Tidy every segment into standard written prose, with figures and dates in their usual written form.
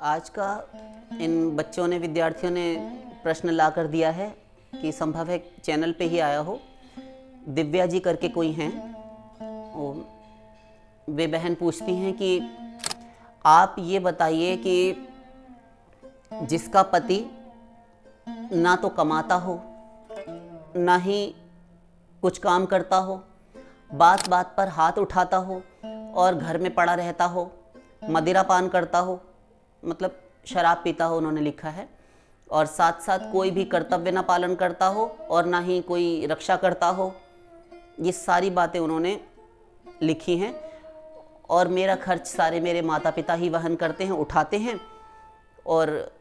आज का इन बच्चों ने, विद्यार्थियों ने प्रश्न ला कर दिया है कि संभव है चैनल पे ही आया हो। दिव्या जी करके कोई हैं, वे बहन पूछती हैं कि आप ये बताइए कि जिसका पति ना तो कमाता हो ना ही कुछ काम करता हो, बात बात पर हाथ उठाता हो और घर में पड़ा रहता हो, मदिरा पान करता हो, मतलब शराब पीता हो उन्होंने लिखा है, और साथ साथ कोई भी कर्तव्य ना पालन करता हो और ना ही कोई रक्षा करता हो, ये सारी बातें उन्होंने लिखी हैं। और मेरा खर्च सारे मेरे माता पिता ही वहन करते हैं, उठाते हैं, और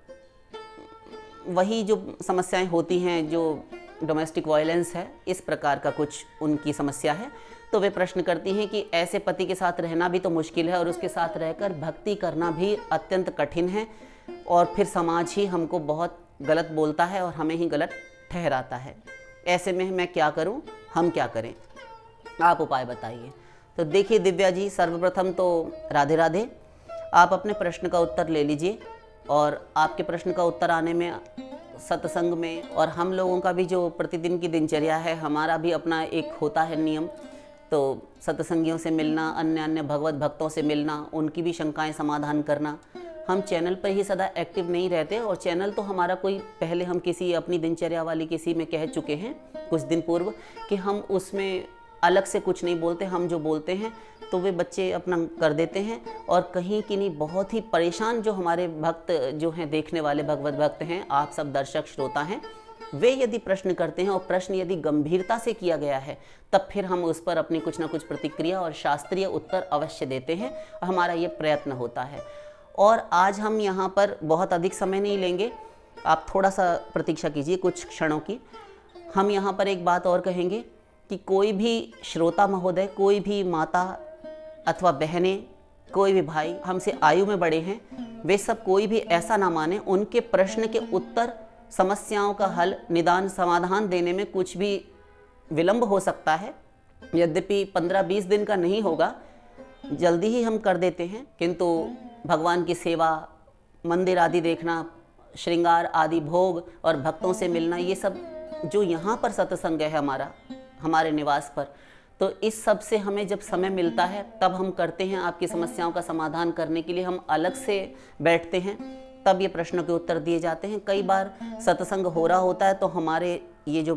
वही जो समस्याएं होती हैं, जो डोमेस्टिक वायलेंस है, इस प्रकार का कुछ उनकी समस्या है। तो वे प्रश्न करती हैं कि ऐसे पति के साथ रहना भी तो मुश्किल है और उसके साथ रहकर भक्ति करना भी अत्यंत कठिन है, और फिर समाज ही हमको बहुत गलत बोलता है और हमें ही गलत ठहराता है। ऐसे में मैं क्या करूं, हम क्या करें, आप उपाय बताइए। तो देखिए दिव्या जी, सर्वप्रथम तो राधे राधे। आप अपने प्रश्न का उत्तर ले लीजिए, और आपके प्रश्न का उत्तर आने में सत्संग में, और हम लोगों का भी जो प्रतिदिन की दिनचर्या है, हमारा भी अपना एक होता है नियम, तो सत्संगियों से मिलना, अन्य अन्य भगवत भक्तों से मिलना, उनकी भी शंकाएं समाधान करना। हम चैनल पर ही सदा एक्टिव नहीं रहते, और चैनल तो हमारा कोई, पहले हम किसी अपनी दिनचर्या वाली किसी में कह चुके हैं कुछ दिन पूर्व कि हम उसमें अलग से कुछ नहीं बोलते। हम जो बोलते हैं तो वे बच्चे अपना कर देते हैं, और कहीं कि नहीं बहुत ही परेशान जो हमारे भक्त जो हैं, देखने वाले भगवत भक्त हैं, आप सब दर्शक श्रोता हैं, वे यदि प्रश्न करते हैं और प्रश्न यदि गंभीरता से किया गया है, तब फिर हम उस पर अपनी कुछ ना कुछ प्रतिक्रिया और शास्त्रीय उत्तर अवश्य देते हैं। हमारा ये प्रयत्न होता है। और आज हम यहाँ पर बहुत अधिक समय नहीं लेंगे, आप थोड़ा सा प्रतीक्षा कीजिए कुछ क्षणों की। हम यहाँ पर एक बात और कहेंगे कि कोई भी श्रोता महोदय, कोई भी माता अथवा बहनें, कोई भी भाई हमसे आयु में बड़े हैं, वे सब कोई भी ऐसा ना माने उनके प्रश्न के उत्तर, समस्याओं का हल, निदान, समाधान देने में कुछ भी विलंब हो सकता है। यद्यपि 15-20 दिन का नहीं होगा, जल्दी ही हम कर देते हैं, किंतु भगवान की सेवा, मंदिर आदि देखना, श्रृंगार आदि भोग और भक्तों से मिलना, ये सब जो यहाँ पर सत्संग है हमारा, हमारे निवास पर, तो इस सब से हमें जब समय मिलता है तब हम करते हैं। आपकी समस्याओं का समाधान करने के लिए हम अलग से बैठते हैं, तब ये प्रश्नों के उत्तर दिए जाते हैं। कई बार सत्संग हो रहा होता है तो हमारे ये जो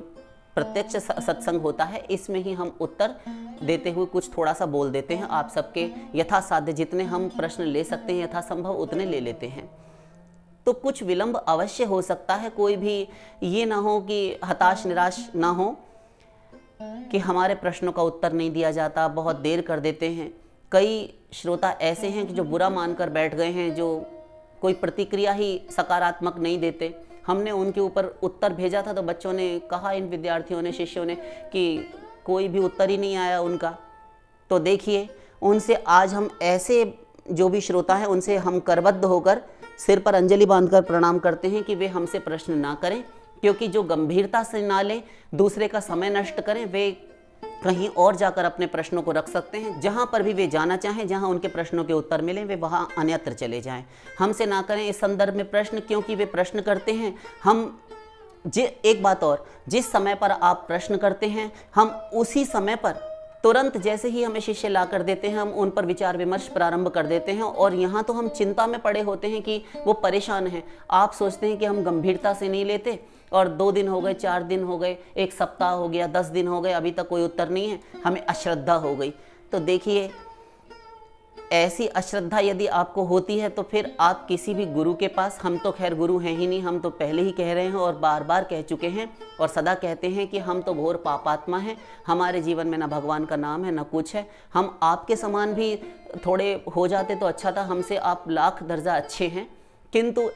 प्रत्यक्ष सत्संग होता है, इसमें ही हम उत्तर देते हुए कुछ थोड़ा सा बोल देते हैं। आप सबके यथासाध्य जितने हम प्रश्न ले सकते हैं, यथासंभव उतने ले लेते हैं। तो कुछ विलंब अवश्य हो सकता है, कोई भी ये ना हो कि हताश निराश ना हो कि हमारे प्रश्नों का उत्तर नहीं दिया जाता, बहुत देर कर देते हैं। कई श्रोता ऐसे हैं कि जो बुरा मानकर बैठ गए हैं, जो कोई प्रतिक्रिया ही सकारात्मक नहीं देते। हमने उनके ऊपर उत्तर भेजा था तो बच्चों ने कहा, इन विद्यार्थियों ने, शिष्यों ने, कि कोई भी उत्तर ही नहीं आया उनका। तो देखिए, उनसे आज हम ऐसे जो भी श्रोता हैं उनसे हम करबद्ध होकर सिर पर अंजलि बांधकर प्रणाम करते हैं कि वे हमसे प्रश्न ना करें, क्योंकि जो गंभीरता से ना लें, दूसरे का समय नष्ट करें, वे कहीं और जाकर अपने प्रश्नों को रख सकते हैं। जहां पर भी वे जाना चाहें, जहां उनके प्रश्नों के उत्तर मिलें, वे वहां अन्यत्र चले जाएं। हमसे ना करें इस संदर्भ में प्रश्न, क्योंकि वे प्रश्न करते हैं। एक बात और, जिस समय पर आप प्रश्न करते हैं, हम उसी समय पर तुरंत, जैसे ही हमें शिष्य ला कर देते हैं, हम उन पर विचार विमर्श प्रारंभ कर देते हैं। और यहाँ तो हम चिंता में पड़े होते हैं कि वो परेशान हैं। आप सोचते हैं कि हम गंभीरता से नहीं लेते, और 2 दिन हो गए, 4 दिन हो गए, 1 सप्ताह हो गया, 10 दिन हो गए, अभी तक कोई उत्तर नहीं है, हमें अश्रद्धा हो गई। तो देखिए, ऐसी अश्रद्धा यदि आपको होती है तो फिर आप किसी भी गुरु के पास, हम तो खैर गुरु हैं ही नहीं, हम तो पहले ही कह रहे हैं और बार बार कह चुके हैं और सदा कहते हैं कि हम तो घोर पापात्मा हैं, हमारे जीवन में ना भगवान का नाम है ना कुछ है। हम आपके समान भी थोड़े हो जाते तो अच्छा था, हमसे आप लाख दर्जा अच्छे हैं। किंतु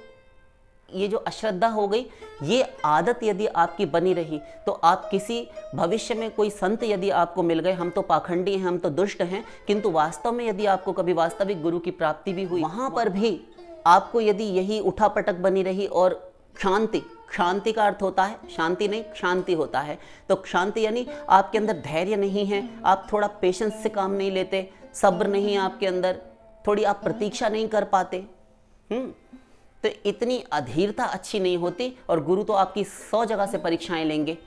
ये जो अश्रद्धा हो गई, ये आदत यदि आपकी बनी रही तो आप किसी भविष्य में कोई संत यदि आपको मिल गए, हम तो पाखंडी हैं, हम तो दुष्ट हैं, किंतु वास्तव में यदि आपको कभी वास्तविक गुरु की प्राप्ति भी हुई, वहाँ पर भी आपको यदि यही उठापटक बनी रही और शांति का अर्थ होता है शांति नहीं, शांति होता है। तो शांति यानी आपके अंदर धैर्य नहीं है, आप थोड़ा पेशेंस से काम नहीं लेते, सब्र नहीं है आपके अंदर, थोड़ी आप प्रतीक्षा नहीं कर पाते, तो इतनी अधीरता अच्छी नहीं होती, और गुरु तो आपकी 100 जगह से परीक्षाएं लेंगे,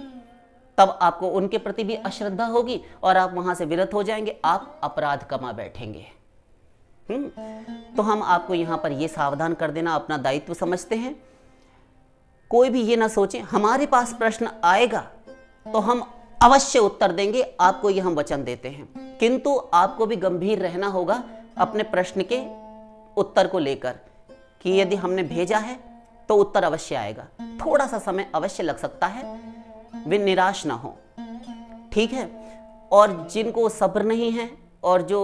तब आपको उनके प्रति भी अश्रद्धा होगी और आप वहां से विरत हो जाएंगे, आप अपराध कमा बैठेंगे। तो हम आपको यहां पर यह सावधान कर देना अपना दायित्व समझते हैं। कोई भी ये ना सोचें हमारे पास प्रश्न आएगा तो हम अवश्य उत्तर देंगे, आपको ये हम वचन देते हैं, किंतु आपको भी गंभीर रहना होगा अपने प्रश्न के उत्तर को लेकर, कि यदि हमने भेजा है तो उत्तर अवश्य आएगा। थोड़ा सा समय अवश्य लग सकता है, वे निराश ना हो, ठीक है। और जिनको सब्र नहीं है और जो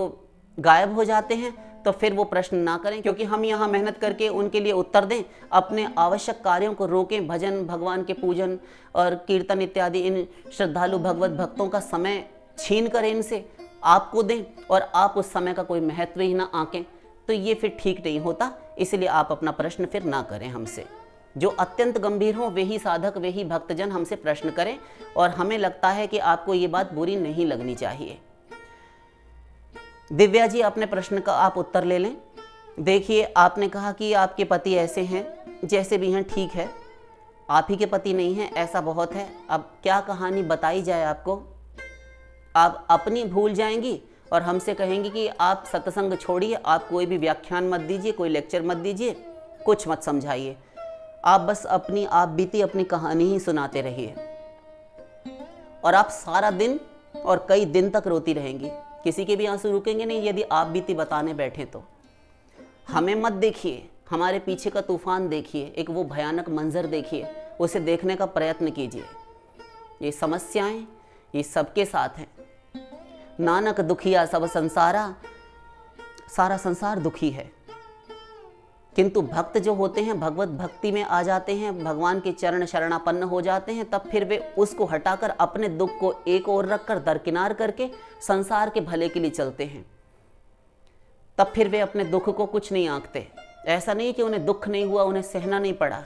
गायब हो जाते हैं, तो फिर वो प्रश्न ना करें, क्योंकि हम यहाँ मेहनत करके उनके लिए उत्तर दें, अपने आवश्यक कार्यों को रोकें, भजन, भगवान के पूजन और कीर्तन इत्यादि इन श्रद्धालु भगवत भक्तों का समय छीन कर इनसे आपको दें और आप उस समय का कोई महत्व ही ना आंकें, तो ये फिर ठीक नहीं होता। इसलिए आप अपना प्रश्न फिर ना करें हमसे। जो अत्यंत गंभीर हो वे ही साधक, वे ही भक्तजन हमसे प्रश्न करें, और हमें लगता है कि आपको ये बात बुरी नहीं लगनी चाहिए। दिव्या जी, अपने प्रश्न का आप उत्तर ले लें। देखिए, आपने कहा कि आपके पति ऐसे हैं, जैसे भी हैं ठीक है, आप ही के पति नहीं हैं ऐसा बहुत है। अब क्या कहानी बताई जाए आपको? आप अपनी भूल जाएंगी और हमसे कहेंगी कि आप सत्संग छोड़िए, आप कोई भी व्याख्यान मत दीजिए, कोई लेक्चर मत दीजिए, कुछ मत समझाइए, आप बस अपनी आप बीती अपनी कहानी ही सुनाते रहिए, और आप सारा दिन और कई दिन तक रोती रहेंगी। किसी के भी आंसू रुकेंगे नहीं यदि आप बीती बताने बैठे तो। हमें मत देखिए, हमारे पीछे का तूफान देखिए, एक वो भयानक मंजर देखिए, उसे देखने का प्रयत्न कीजिए। ये समस्याएं ये सबके साथ हैं। नानक दुखिया सब संसारा, सारा संसार दुखी है। किंतु भक्त जो होते हैं भगवत भक्ति में आ जाते हैं, भगवान के चरण शरणापन्न हो जाते हैं, तब फिर वे उसको हटाकर अपने दुख को एक ओर रखकर दरकिनार करके संसार के भले के लिए चलते हैं। तब फिर वे अपने दुख को कुछ नहीं आंकते। ऐसा नहीं कि उन्हें दुख नहीं हुआ, उन्हें सहना नहीं पड़ा,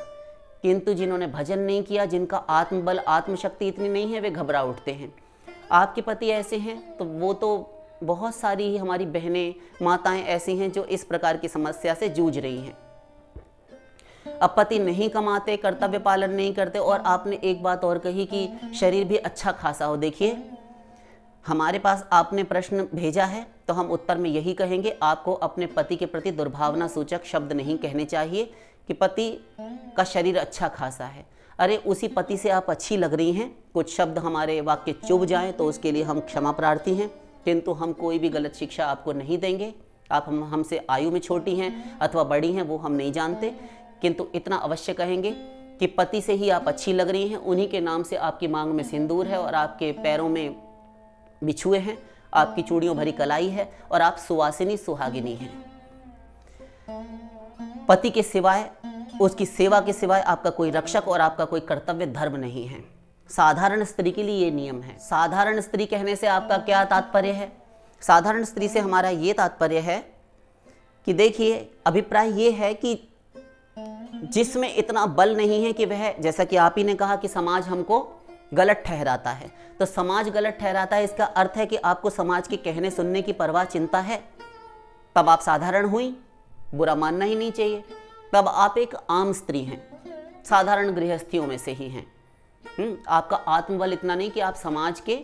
किंतु जिन्होंने भजन नहीं किया, जिनका आत्मबल आत्मशक्ति इतनी नहीं है, वे घबरा उठते हैं। आपके पति ऐसे हैं तो वो तो बहुत सारी ही हमारी बहनें माताएं ऐसी हैं जो इस प्रकार की समस्या से जूझ रही हैं। अब पति नहीं कमाते, कर्तव्य पालन नहीं करते, और आपने एक बात और कही कि शरीर भी अच्छा खासा हो। देखिए, हमारे पास आपने प्रश्न भेजा है तो हम उत्तर में यही कहेंगे, आपको अपने पति के प्रति दुर्भावना सूचक शब्द नहीं कहने चाहिए कि पति का शरीर अच्छा खासा है। अरे, उसी पति से आप अच्छी लग रही हैं। कुछ शब्द हमारे वाक्य चुभ जाएं तो उसके लिए हम क्षमा प्रार्थी हैं, किंतु हम कोई भी गलत शिक्षा आपको नहीं देंगे। आप हमसे आयु में छोटी हैं अथवा बड़ी हैं वो हम नहीं जानते, किंतु इतना अवश्य कहेंगे कि पति से ही आप अच्छी लग रही हैं। उन्हीं के नाम से आपकी मांग में सिंदूर है और आपके पैरों में बिछुए हैं, आपकी चूड़ियों भरी कलाई है और आप सुवासिनी सुहागिनी हैं। पति के सिवाय, उसकी सेवा के सिवाय आपका कोई रक्षक और आपका कोई कर्तव्य धर्म नहीं है। साधारण स्त्री के लिए ये नियम है। साधारण स्त्री कहने से आपका क्या तात्पर्य है? साधारण स्त्री से हमारा ये तात्पर्य है कि देखिए, अभिप्राय ये है कि जिसमें इतना बल नहीं है कि वह, जैसा कि आप ही ने कहा कि समाज हमको गलत ठहराता है, तो समाज गलत ठहराता है, इसका अर्थ है कि आपको समाज के कहने सुनने की परवाह चिंता है, तब आप साधारण हुई, बुरा मानना ही नहीं चाहिए। तब आप एक आम स्त्री हैं, साधारण गृहस्थियों में से ही हैं। आपका आत्मबल इतना नहीं कि आप समाज के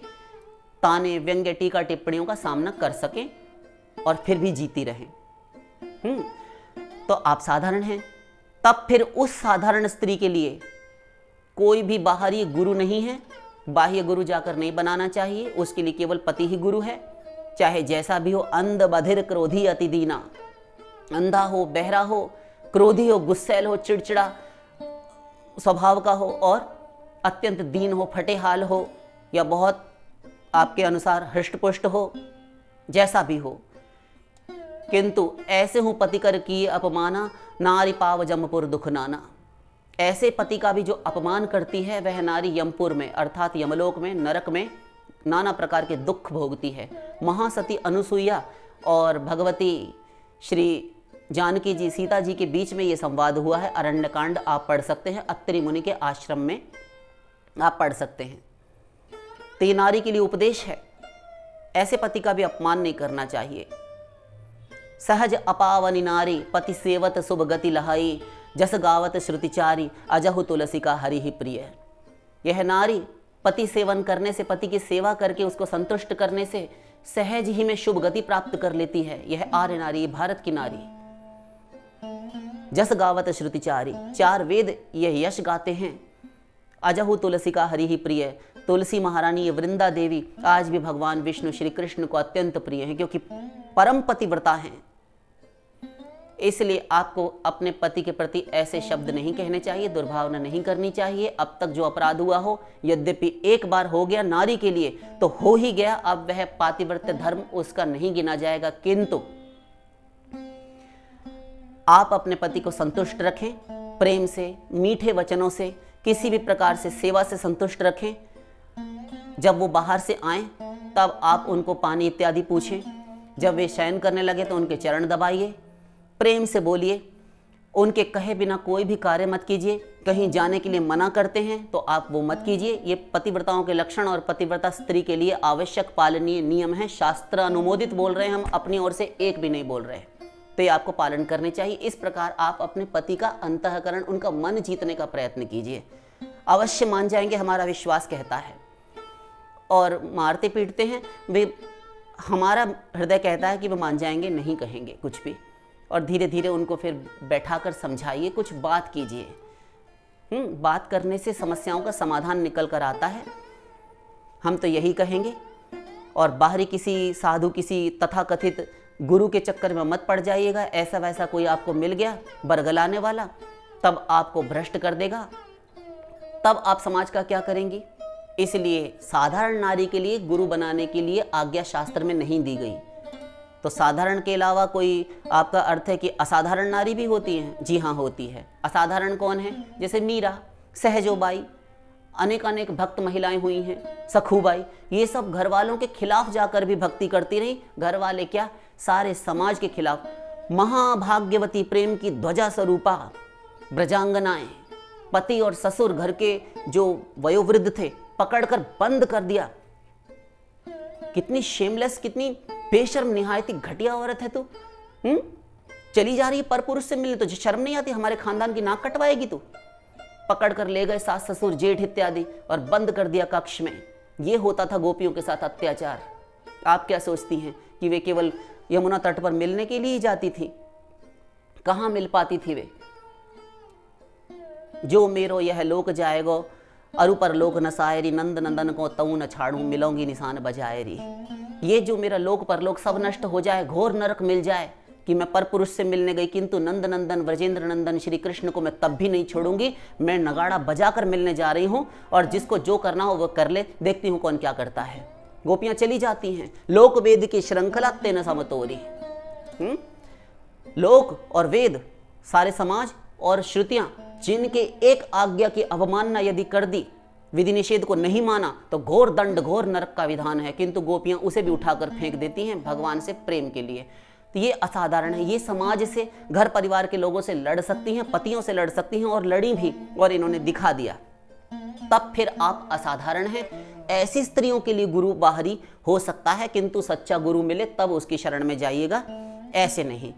ताने, व्यंग्य, टीका टिप्पणियों का सामना कर सकें और फिर भी जीती रहें। तो आप साधारण हैं। तब फिर उस साधारण स्त्री के लिए कोई भी बाहरी गुरु नहीं है, बाह्य गुरु जाकर नहीं बनाना चाहिए। उसके लिए केवल पति ही गुरु है, चाहे जैसा भी हो। अंध बधिर क्रोधी अति दीना, अंधा हो, बहरा हो, क्रोधी हो, गुस्सैल हो, चिड़चिड़ा स्वभाव का हो और अत्यंत दीन हो, फटे हाल हो, या बहुत आपके अनुसार हृष्टपुष्ट हो, जैसा भी हो, किंतु ऐसे हूं पति कर किए अपमाना, नारी पाव जमपुर दुख नाना। ऐसे पति का भी जो अपमान करती है वह नारी यमपुर में अर्थात यमलोक में, नरक में नाना प्रकार के दुख भोगती है। महासती अनुसुईया और भगवती श्री जानकी जी, सीता जी के बीच में ये संवाद हुआ है। अरण्यकांड आप पढ़ सकते हैं, अत्रि मुनि के आश्रम में आप पढ़ सकते हैं। तो ये नारी के लिए उपदेश है, ऐसे पति का भी अपमान नहीं करना चाहिए। सहज अपावनी नारी, पति सेवत शुभ गति लहाई, जस गावत श्रुतिचारी अजहु तुलसी का हरि ही प्रिय। यह नारी पति सेवन करने से, पति की सेवा करके उसको संतुष्ट करने से सहज ही में शुभ गति प्राप्त कर लेती है। यह आर्य नारी, भारत की नारी। जस गावत श्रुतिचारी, 4 वेद यह यश गाते हैं। अजहु तुलसी का हरि ही प्रिय। तुलसी महारानी, ये वृंदा देवी आज भी भगवान विष्णु श्री कृष्ण को अत्यंत प्रिय हैं, क्योंकि परम पतिव्रता हैं। इसलिए आपको अपने पति के प्रति ऐसे शब्द नहीं कहने चाहिए, दुर्भावना नहीं करनी चाहिए। अब तक जो अपराध हुआ हो, यद्यपि एक बार हो गया नारी के लिए तो हो ही गया, अब वह पातिव्रत्य धर्म उसका नहीं गिना जाएगा। किंतु आप अपने पति को संतुष्ट रखें, प्रेम से, मीठे वचनों से, किसी भी प्रकार से सेवा से संतुष्ट रखें। जब वो बाहर से आए तब आप उनको पानी इत्यादि पूछें। जब वे शयन करने लगे तो उनके चरण दबाइए, प्रेम से बोलिए। उनके कहे बिना कोई भी कार्य मत कीजिए। कहीं जाने के लिए मना करते हैं तो आप वो मत कीजिए। ये पतिव्रताओं के लक्षण और पतिव्रता स्त्री के लिए आवश्यक पालनीय नियम है। शास्त्र अनुमोदित बोल रहे हैं, हम अपनी ओर से एक भी नहीं बोल रहे, तो ये आपको पालन करने चाहिए। इस प्रकार आप अपने पति का अंतःकरण, उनका मन जीतने का प्रयत्न कीजिए। अवश्य मान जाएंगे, हमारा विश्वास कहता है। और मारते पीटते हैं वे, हमारा हृदय कहता है कि वे मान जाएंगे, नहीं कहेंगे कुछ भी। और धीरे धीरे उनको फिर बैठाकर समझाइए, कुछ बात कीजिए। बात करने से समस्याओं का समाधान निकल कर आता है, हम तो यही कहेंगे। और बाहरी किसी साधु, किसी तथाकथित गुरु के चक्कर में मत पड़ जाइएगा। ऐसा वैसा कोई आपको मिल गया बरगलाने वाला, तब आपको भ्रष्ट कर देगा, तब आप समाज का क्या करेंगी। इसलिए साधारण नारी के लिए गुरु बनाने के लिए आज्ञा शास्त्र में नहीं दी गई। तो साधारण के अलावा कोई आपका अर्थ है कि असाधारण नारी भी होती है? जी हाँ, होती है। असाधारण कौन है? जैसे मीरा, सहजोबाई, अनेक भक्त महिलाएं हुई हैं, सखूबाई। ये सब घर वालों के खिलाफ जाकर भी भक्ति करती रही। घर वाले क्या, सारे समाज के खिलाफ। महाभाग्यवती, प्रेम की ध्वजा स्वरूपा ब्रजांगनाएं, पति और ससुर घर के जो वयोवृद्ध थे पकड़कर बंद कर दिया। कितनी शेमलेस, कितनी बेशर्म, निहायती घटिया औरत है तू। चली जा रही है परपुरुष से मिलने, तो शर्म नहीं आती? हमारे खानदान की नाक कटवाएगी तू? पकड़ कर ले गए सास ससुर जेठ इत्यादि और बंद कर दिया कक्ष में। ये होता था गोपियों के साथ अत्याचार। आप क्या सोचती हैं कि वे केवल यमुना तट पर मिलने के लिए ही जाती थी? कहाँ मिल पाती थी वे? जो मेरो यह लोक जाएगो, अरु पर लोक नसायरी, नंद नंदन को तऊ न छाड़ू, मिलोंगी निशान बजायरी। ये जो मेरा लोक परलोक सब नष्ट हो जाए, घोर नरक मिल जाए कि मैं परपुरुष से मिलने गई, किंतु नंद नंदन व्रजेंद्र नंदन श्री कृष्ण को मैं तब भी नहीं छोड़ूंगी। मैं नगाड़ा बजाकर मिलने जा रही हूँ, और जिसको जो करना हो वो कर ले, देखती हूँ कौन क्या करता है। गोपियां चली जाती हैं। लोक वेद की श्रृंखला तेन समतोरी। लोक और वेद, सारे समाज और श्रुतियां, जिनके एक आज्ञा की अवमानना यदि कर दी, विधि निषेध को नहीं माना, तो घोर दंड, घोर नरक का विधान है। किंतु गोपियां उसे भी उठाकर फेंक देती हैं भगवान से प्रेम के लिए। तो ये असाधारण है। ये समाज से, घर परिवार के लोगों से लड़ सकती हैं, पतियों से लड़ सकती हैं, और लड़ी भी, और इन्होंने दिखा दिया। तब फिर आप असाधारण हैं। ऐसी स्त्रियों के लिए गुरु बाहरी हो सकता है, किंतु सच्चा गुरु मिले तब उसकी शरण में जाइएगा, ऐसे नहीं।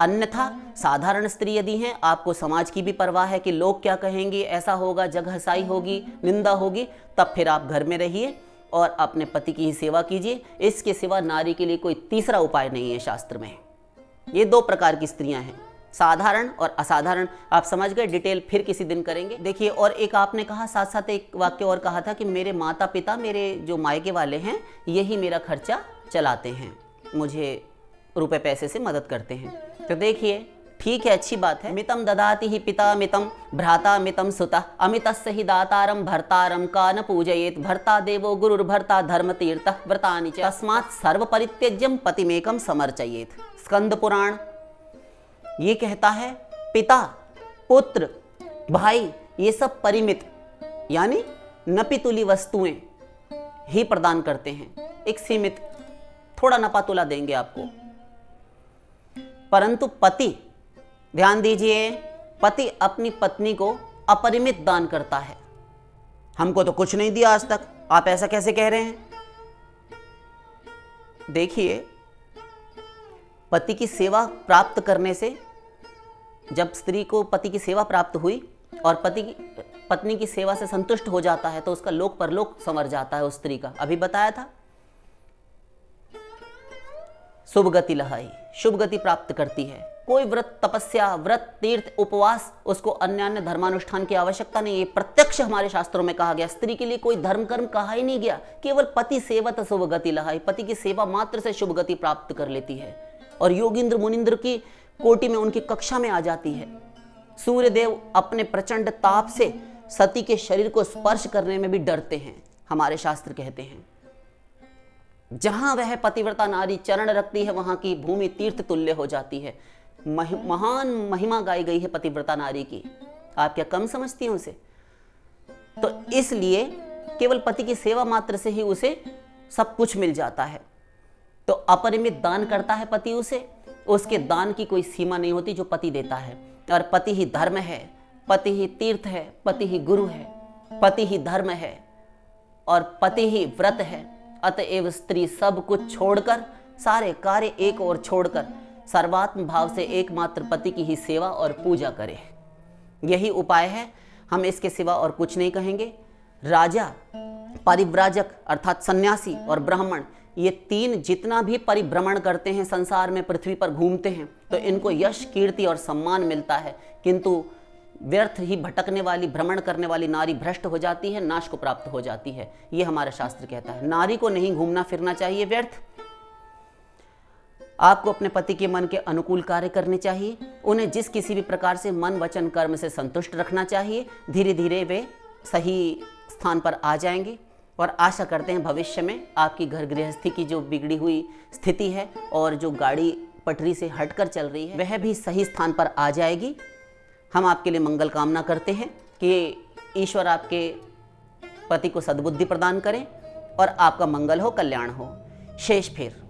अन्यथा साधारण स्त्री यदि हैं, आपको समाज की भी परवाह है कि लोग क्या कहेंगे, ऐसा होगा, जग हसाई होगी, निंदा होगी, तब फिर आप घर में रहिए और अपने पति की ही सेवा कीजिए। इसके सिवा नारी के लिए कोई तीसरा उपाय नहीं है शास्त्र में। ये 2 प्रकार की स्त्रियां हैं, साधारण और असाधारण। आप समझ गए? डिटेल फिर किसी दिन करेंगे। देखिए, और एक आपने कहा, साथ साथ एक वाक्य और कहा था कि मेरे माता पिता, मेरे जो मायके वाले हैं, यही मेरा खर्चा चलाते हैं, मुझे रुपए पैसे से मदद करते हैं। तो देखिए, ठीक है, अच्छी बात है। मितम ददाति ही पिता मितम, भ्राता मितम सुता, अमितस्य ही दातारम भर्तारम का न पूजयेत, भर्ता देवो गुरुर्भर्ता धर्म तीर्थ व्रतानि च, तस्मात् सर्व परित्यज्यम पतिमेकम समर्चयेत। स्कंद पुराण ये कहता है, पिता, पुत्र, भाई, ये सब परिमित यानी नपितुली वस्तुएं ही प्रदान करते हैं। एक सीमित, थोड़ा नपा तुला देंगे आपको। परंतु पति, ध्यान दीजिए, पति अपनी पत्नी को अपरिमित दान करता है। हमको तो कुछ नहीं दिया आज तक, आप ऐसा कैसे कह रहे हैं? देखिए, पति की सेवा प्राप्त करने से जब स्त्री को पति की सेवा प्राप्त हुई और पत्नी की सेवा से संतुष्ट हो जाता है तो उसका लोक परलोक संवर जाता है उस स्त्री का। अभी बताया था, शुभ गति लहाई, शुभ गति प्राप्त करती है। कोई व्रत तपस्या, व्रत, तीर्थ, उपवास, उसको अन्य अन्य धर्मानुष्ठान की आवश्यकता नहीं है। प्रत्यक्ष हमारे शास्त्रों में कहा गया, स्त्री के लिए कोई धर्म कर्म कहा ही नहीं गया, केवल पति सेवत शुभ गति लहाई, पति की सेवा मात्र से शुभ गति प्राप्त कर लेती है और योगींद्र मुनिंद्र की कोटि में, उनकी कक्षा में आ जाती है। सूर्यदेव अपने प्रचंड ताप से सती के शरीर को स्पर्श करने में भी डरते हैं। हमारे शास्त्र कहते हैं जहां वह पतिव्रता नारी चरण रखती है वहां की भूमि तीर्थ तुल्य हो जाती है। महान महिमा गाई गई है पतिव्रता नारी की, आप क्या कम समझती हैं उसे? तो इसलिए केवल पति की सेवा मात्र से ही उसे सब कुछ मिल जाता है। तो अपरिमित दान करता है पति उसे, उसके दान की कोई सीमा नहीं होती जो पति देता है। और पति ही धर्म है, पति ही तीर्थ है, पति ही गुरु है, पति ही धर्म है और पति ही व्रत है। अतएव स्त्री सब कुछ छोड़कर, सारे कार्य एक और छोड़कर सर्वात्म भाव से एकमात्र पति की ही सेवा और पूजा करे। यही उपाय है, हम इसके सिवा और कुछ नहीं कहेंगे। राजा, परिव्राजक अर्थात सन्यासी और ब्राह्मण, ये तीन जितना भी परिभ्रमण करते हैं, संसार में पृथ्वी पर घूमते हैं, तो इनको यश, कीर्ति और सम्मान मिलता है। किंतु व्यर्थ ही भटकने वाली, भ्रमण करने वाली नारी भ्रष्ट हो जाती है, नाश को प्राप्त हो जाती है। ये हमारा शास्त्र कहता है। नारी को नहीं घूमना फिरना चाहिए व्यर्थ। आपको अपने पति के मन के अनुकूल कार्य करने चाहिए, उन्हें जिस किसी भी प्रकार से मन वचन कर्म से संतुष्ट रखना चाहिए। धीरे धीरे वे सही स्थान पर आ जाएंगे और आशा करते हैं भविष्य में आपकी घर गृहस्थी की जो बिगड़ी हुई स्थिति है और जो गाड़ी पटरी से हटकर चल रही है वह भी सही स्थान पर आ जाएगी। हम आपके लिए मंगल कामना करते हैं कि ईश्वर आपके पति को सद्बुद्धि प्रदान करें और आपका मंगल हो, कल्याण हो। शेष फिर